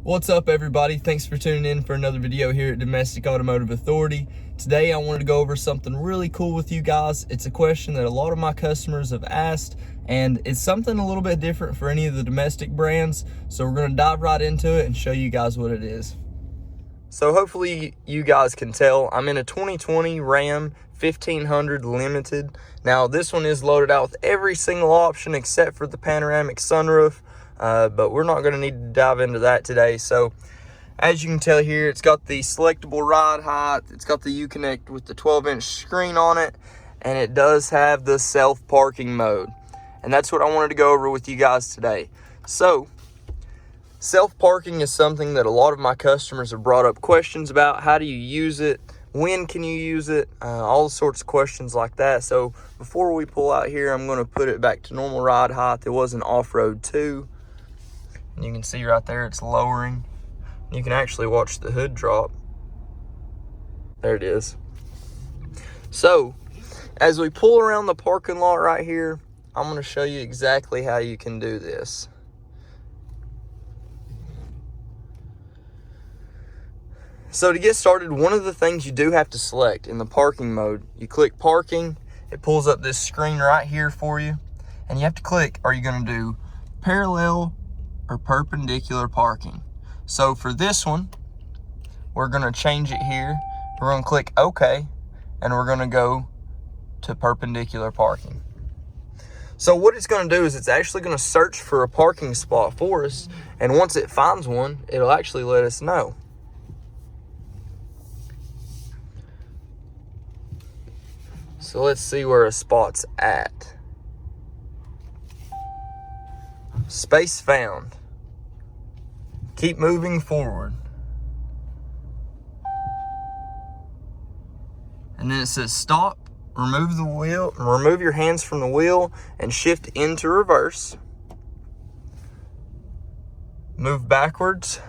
What's up, everybody? Thanks for tuning in for another video here at Domestic Automotive Authority. Today I wanted to go over something really cool with you guys. It's a question that a lot of my customers have asked, and it's something a little bit different for any of the domestic brands. So we're going to dive right into it and show you guys what it is. So hopefully you guys can tell I'm in a 2020 Ram 1500 Limited. Now this one is loaded out with every single option except for the panoramic sunroof. But we're not going to need to dive into that today. So as you can tell here, it's got the selectable ride height, it's got the Uconnect with the 12-inch screen on it, and it does have the self-parking mode. And that's what I wanted to go over with you guys today. So self-parking is something that a lot of my customers have brought up questions about. How do you use it? When can you use it? All sorts of questions like that. So before we pull out here, I'm going to put it back to normal ride height. It was an off-road too. And you can see right there it's lowering. You can actually watch the hood drop. There it is. So as we pull around the parking lot right here, I'm going to show you exactly how you can do this. So to get started, one of the things you do have to select in the parking mode, you click parking, it pulls up this screen right here for you, and you have to click, are you going to do parallel or perpendicular parking? So for this one, we're going to change it here. We're going to click OK, and we're going to go to perpendicular parking. So what it's going to do is it's actually going to search for a parking spot for us, and once it finds one, it'll actually let us know. So let's see where a spot's at. Space found. Keep moving forward. And then it says stop, remove the wheel, remove your hands from the wheel and shift into reverse. Move backwards.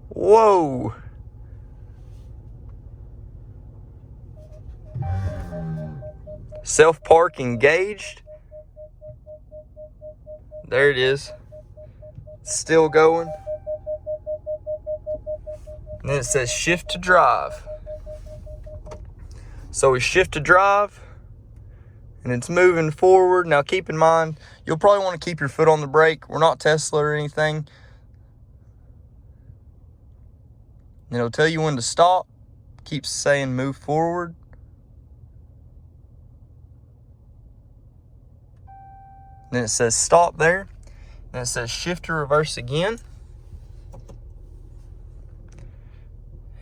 Whoa. Self-park engaged. There it is. Still going. And then it says shift to drive. So we shift to drive and it's moving forward. Now keep in mind, you'll probably want to keep your foot on the brake. We're not Tesla or anything. And it'll tell you when to stop. Keeps saying move forward. Then it says stop there. Then it says shift to reverse again.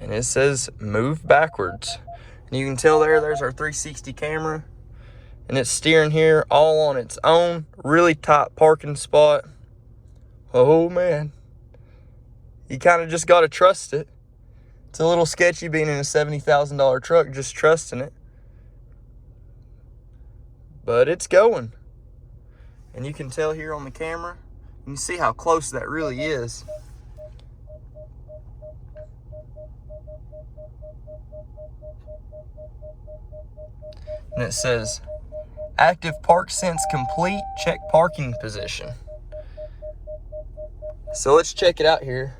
And it says move backwards. And you can tell there's our 360 camera. And it's steering here all on its own. Really tight parking spot. Oh man. You kind of just got to trust it. It's a little sketchy being in a $70,000 truck, just trusting it. But it's going. And you can tell here on the camera, you can see how close that really is. And it says, active park sense complete, check parking position. So let's check it out here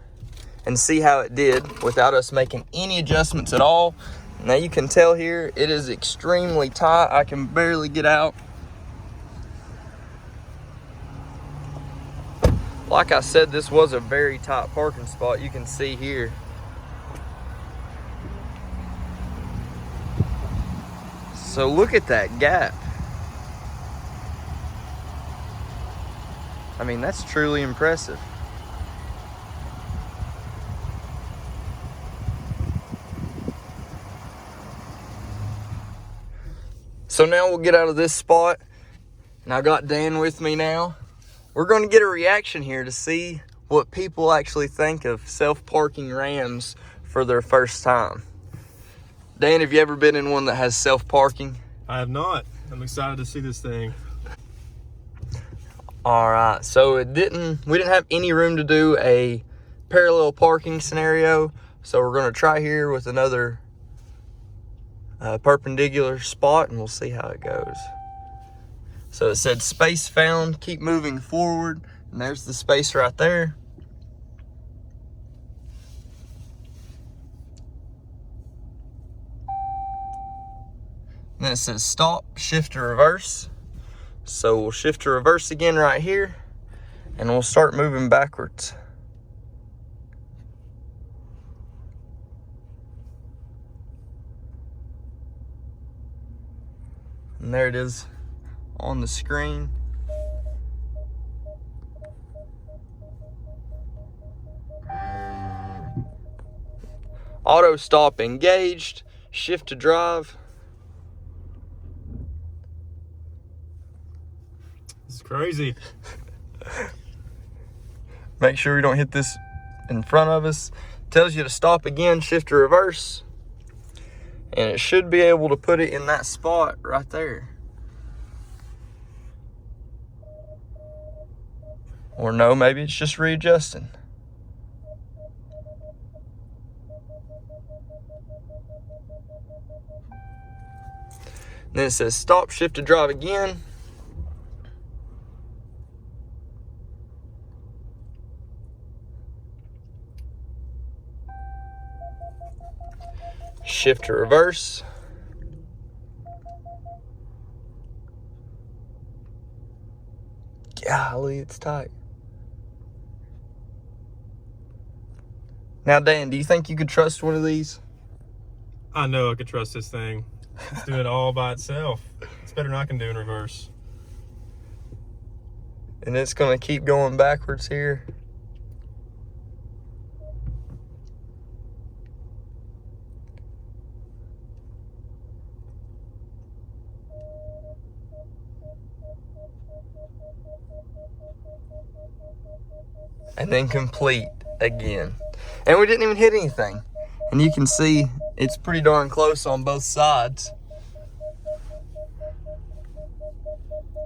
and see how it did without us making any adjustments at all. Now you can tell here, it is extremely tight. I can barely get out. Like I said, this was a very tight parking spot. You can see here. So look at that gap. I mean, that's truly impressive. So now we'll get out of this spot. And I got Dan with me now. We're going to get a reaction here to see what people actually think of self-parking Rams for their first time. Dan, have you ever been in one that has self-parking? I have not. I'm excited to see this thing. All right, so we didn't have any room to do a parallel parking scenario. So we're going to try here with another perpendicular spot and we'll see how it goes. So it said space found, keep moving forward, and there's the space right there. And then it says stop, shift to reverse. So we'll shift to reverse again right here, and we'll start moving backwards. And there it is on the screen. Auto stop engaged, shift to drive. It's crazy. Make sure we don't hit this in front of us. Tells you to stop again, shift to reverse. And it should be able to put it in that spot right there. Or no, maybe it's just readjusting. Then it says stop, shift to drive again. Shift to reverse. Golly, it's tight. Now, Dan, do you think you could trust one of these? I know I could trust this thing. It's doing it all by itself. It's better than I can do in reverse. And it's going to keep going backwards here. And then complete again. And we didn't even hit anything. And you can see it's pretty darn close on both sides.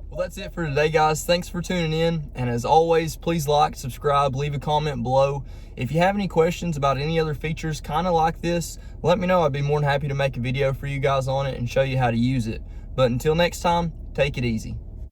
Well, that's it for today, guys. Thanks for tuning in. And as always, please like, subscribe, leave a comment below. If you have any questions about any other features kind of like this, let me know. I'd be more than happy to make a video for you guys on it and show you how to use it. But until next time, take it easy.